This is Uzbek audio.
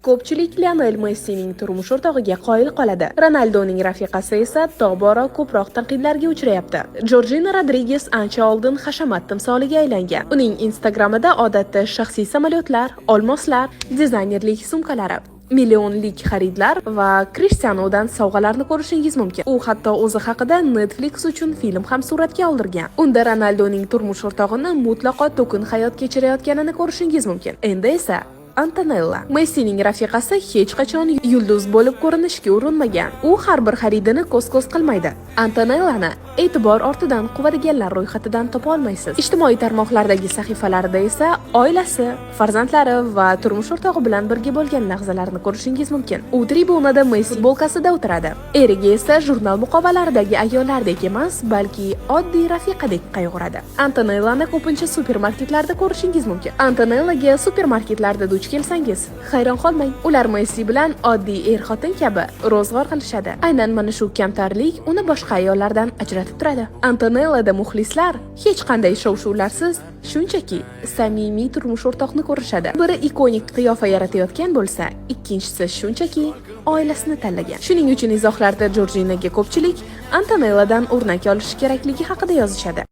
Ko'pchilik Lionel Messining turmush o'rtog'iga qoyil qoladi. Ronaldoning rafiqasi esa tobora ko'proq tanqidlarga uchrayapti. Jorjina Rodriges ancha oldin hashamat timsoliga aylangan. Uning Instagramida odatda shaxsiy samolyotlar, olmoslar, dizaynerlik sumkalari, millionlik xaridlar va Krishtianudan sovg'alarni ko'rishingiz mumkin. U hatto o'zi haqida Netflix uchun film ham suratga oldirgan. Unda Ronaldoning turmush o'rtog'ini mutlaqo to'kin hayot kechirayotganini ko'rishingiz mumkin. Endi esa Antonella. Messining rafiqasi hech qachon yulduz bo'lib ko'rinishga urinmagan. U har bir xaridini ko'z-ko'z qilmaydi. Antonellani e'tibor ortidan quvadiganlar ro'yxatidan topa olmaysiz. Ijtimoiy tarmoqlardagi sahifalarida esa oilasi, farzandlari va turmush o'rtog'i bilan birga bo'lgan lahzalarni ko'rishingiz mumkin. U tribunada Messi futbolkasida o'tiradi. Eriga esa jurnal muqovalaridagi ayollardek emas, balki oddiy rafiqadek qayg'uradi. Antonellani ko'pincha supermarketlarda ko'rishingiz mumkin. Antonellaga supermarketlarda duch kelsangiz, hayron qolmang. Ular Messi bilan oddiy er-xotin kabi ro'zg'or qilishadi. Aynan mana shu kamtarlik uni boshqa ayollardan ajratib turadi. Antonellada muxlislar hech qanday shov-shuvlarsiz shunchaki samimiy turmush o'rtoqni ko'rishadi. Biri ikonik qiyofa yaratayotgan bo'lsa, ikkinchisi shunchaki oilasini tanlagan. Shuning uchun izohlarda Jorjinaga ko'pchilik Antonelladan o'rnak olish kerakligi haqida yozishadi.